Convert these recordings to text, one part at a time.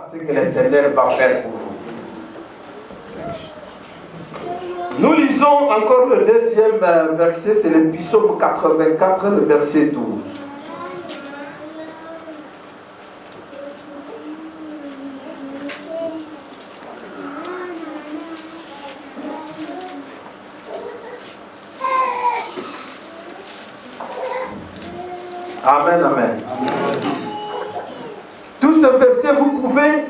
voir ce que l'Éternel va faire pour vous. Nous lisons encore le deuxième verset, c'est le psaume 84, le verset 12. Amen, amen. Tout ce verset, vous pouvez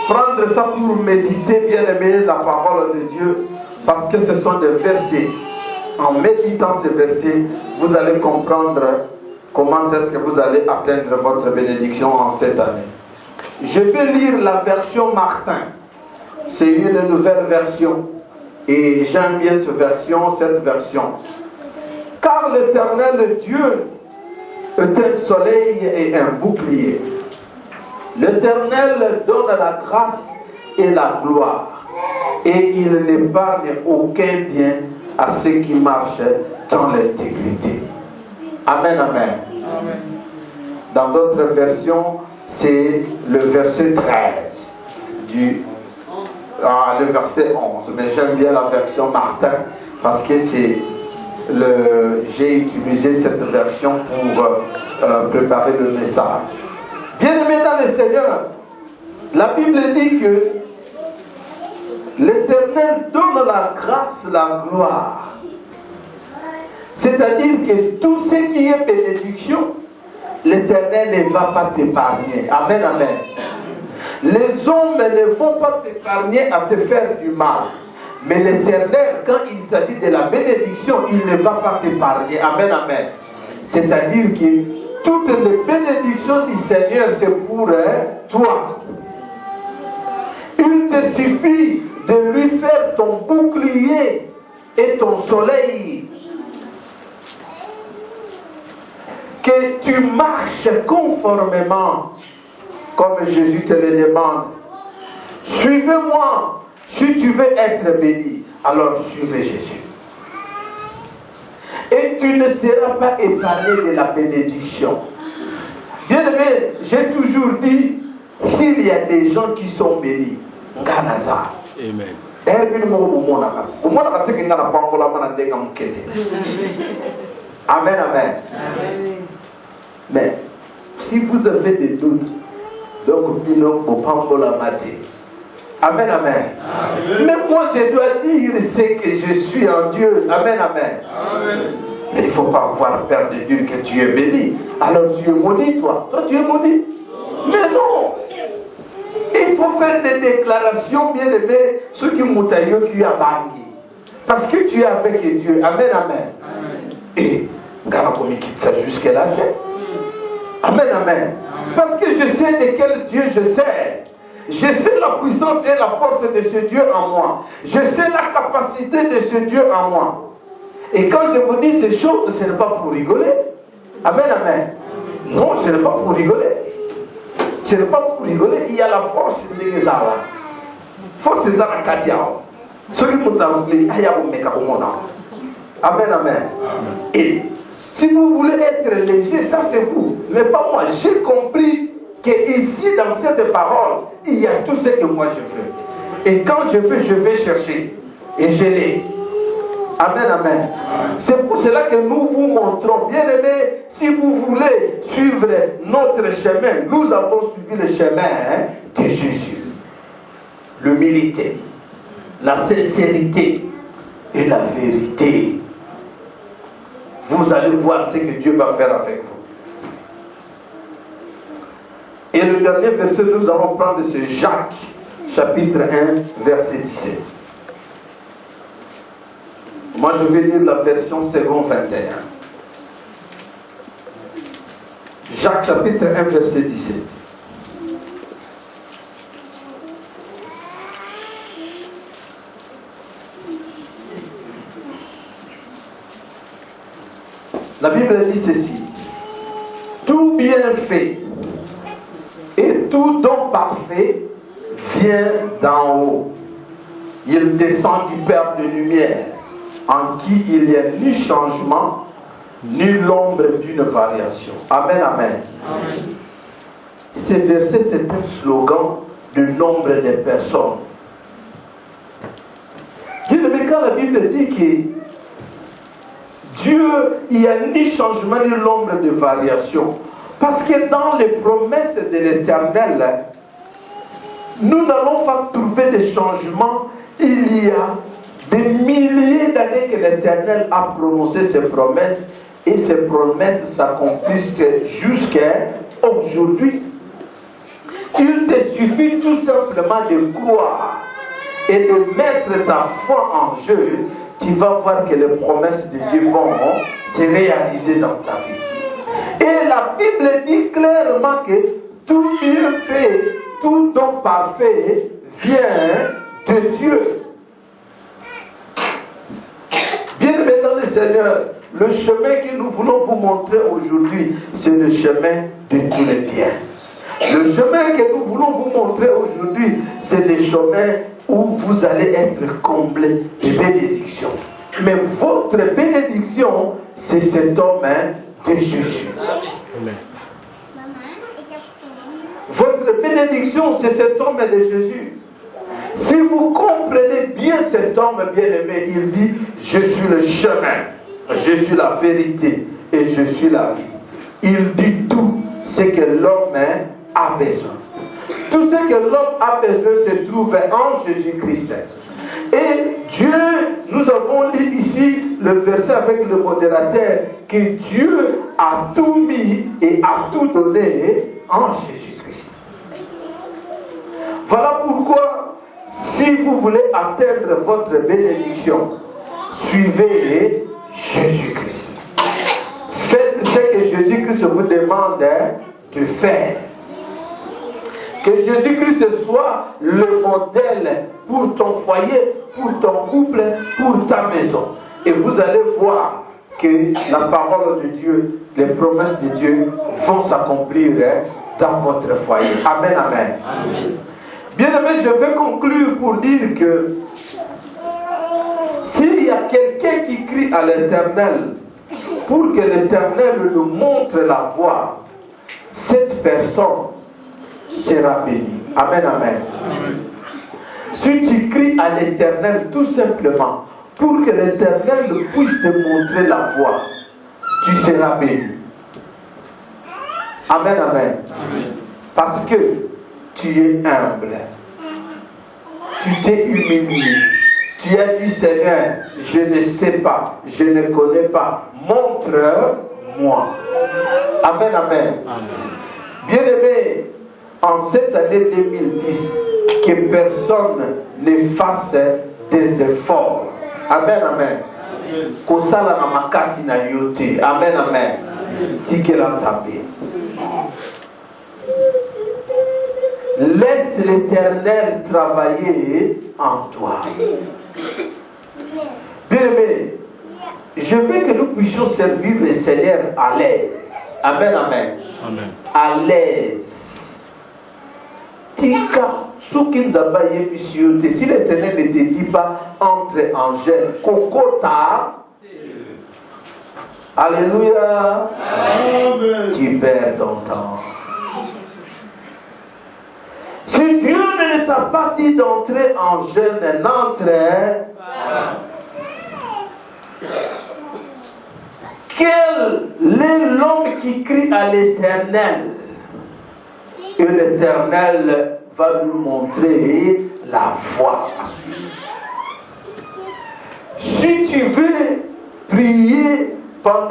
prendre ça pour méditer, bien aimé, la parole de Dieu, parce que ce sont des versets. En méditant ces versets, vous allez comprendre comment est-ce que vous allez atteindre votre bénédiction en cette année. Je vais lire la version Martin. C'est une nouvelle version. Et j'aime bien cette version. Car l'Éternel Dieu est un soleil et un bouclier. L'Éternel donne la grâce et la gloire, et il n'épargne aucun bien à ceux qui marchent dans l'intégrité. Amen, amen. Amen. Dans d'autres versions, c'est le verset 13 le verset 11. Mais j'aime bien la version Martin parce que j'ai utilisé cette version pour préparer le message. Bien-aimés dans le Seigneur, la Bible dit que l'Éternel donne la grâce, la gloire. C'est-à-dire que tout ce qui est bénédiction, l'Éternel ne va pas t'épargner. Amen, amen. Les hommes ne vont pas t'épargner à te faire du mal. Mais l'Éternel, quand il s'agit de la bénédiction, il ne va pas t'épargner. Amen, amen. C'est-à-dire que toutes les bénédictions du Seigneur, c'est pour toi. Il te suffit de lui faire ton bouclier et ton soleil. Que tu marches conformément, comme Jésus te le demande. Suivez-moi, si tu veux être béni, alors suivez Jésus. Et tu ne seras pas épargné de la bénédiction. Bien-aimé, j'ai toujours dit, s'il y a des gens qui sont bénis, Ganaza. Amen. Amen, amen. Mais si vous avez des doutes, donc il faut pas la mater. Amen, amen, amen. Mais moi je dois dire c'est que je suis en Dieu. Amen, amen. Amen. Mais il ne faut pas avoir peur de dire que tu es béni. Alors tu es maudit, toi. Toi tu es maudit. Mais non. Il faut faire des déclarations bien aimées, ceux qui m'ont taillé, qui a bangi. Parce que tu es avec Dieu. Amen, amen. Et Garakomi quitte ça jusqu'à la tête. Amen, amen. Parce que je sais de quel Dieu je sers. Je sais la puissance et la force de ce Dieu en moi. Je sais la capacité de ce Dieu en moi. Et quand je vous dis ces choses, ce n'est pas pour rigoler. Amen, amen. Non, ce n'est pas pour rigoler. Ce n'est pas pour rigoler. Il y a la force de l'Ézara. Force de la Kadiao. Celui qui m'a dit, amen, amen. Et si vous voulez être léger, ça c'est vous. Mais pas moi. J'ai compris qu'ici, dans cette parole, il y a tout ce que moi je veux. Et quand je vais chercher. Et je l'ai. Amen, amen. C'est pour cela que nous vous montrons, bien aimés, si vous voulez suivre notre chemin, nous avons suivi le chemin de Jésus. L'humilité, la sincérité et la vérité. Vous allez voir ce que Dieu va faire avec vous. Et le dernier verset, nous allons prendre c'est Jacques, chapitre 1, verset 17. Moi, je vais lire la version seconde 21. Jacques, chapitre 1, verset 17. La Bible dit ceci. Tout bienfait et tout don parfait vient d'en haut. Il descend du Père de lumière, en qui il n'y a ni changement, ni l'ombre d'une variation. Amen, amen. Amen. Ce verset, c'est un slogan de nombre de personnes. Mais quand la Bible dit que Dieu, il n'y a ni changement ni nombre de variations, parce que dans les promesses de l'Éternel, nous n'allons pas trouver des changements. Il y a des milliers d'années que l'Éternel a prononcé ses promesses, et ces promesses s'accomplissent jusqu'à aujourd'hui. Il te suffit tout simplement de croire et de mettre ta foi en jeu. Tu vas voir que les promesses de Dieu vont se réaliser dans ta vie. Et la Bible dit clairement que tout bienfait, tout don parfait vient de Dieu. Bien-aimés dans le Seigneur, le chemin que nous voulons vous montrer aujourd'hui, c'est le chemin de tous les biens. Le chemin que nous voulons vous montrer aujourd'hui, c'est le chemin où vous allez être comblés de bénédictions. Mais votre bénédiction, c'est cet homme de Jésus. Amen. Votre bénédiction, c'est cet homme de Jésus. Si vous comprenez bien cet homme bien-aimé, il dit, je suis le chemin, je suis la vérité et je suis la vie. Il dit tout ce que l'homme a besoin. Tout ce que l'homme a besoin se trouve en Jésus-Christ. Et Dieu, nous avons lu ici le verset avec le modérateur, que Dieu a tout mis et a tout donné en Jésus-Christ. Voilà pourquoi, si vous voulez atteindre votre bénédiction, suivez Jésus-Christ. Faites ce que Jésus-Christ vous demande de faire. Que Jésus-Christ soit le modèle pour ton foyer, pour ton couple, pour ta maison. Et vous allez voir que la parole de Dieu, les promesses de Dieu vont s'accomplir dans votre foyer. Amen, amen. Amen. Bien-aimés, je vais conclure pour dire que s'il y a quelqu'un qui crie à l'Éternel pour que l'Éternel nous montre la voie, cette personne sera bénie. Amen, amen. Amen. Si tu cries à l'Éternel tout simplement pour que l'Éternel puisse te montrer la voie, tu seras béni. Amen, amen. Amen. Parce que tu es humble. Tu t'es humilié. Tu as dit, Seigneur, je ne sais pas, je ne connais pas. Montre-moi. Amen, amen. Bien-aimé, en cette année 2010, que personne ne fasse des efforts. Amen, amen. Kosala na makasi na yote. Amen, amen. Tikela sabe. Laisse l'Éternel travailler en toi. Bien-aimé, je veux que nous puissions servir le Seigneur à l'aise. Amen, amen. Amen. À l'aise. Tika, si l'Éternel ne te dit pas entre en geste, Kokota, alléluia, amen. Tu perds ton temps. Si Dieu ne t'a pas dit d'entrer en jeûne, n'entre. Quel est l'homme qui crie à l'Éternel? Et l'Éternel va nous montrer la voie à suivre. Si tu veux prier pendant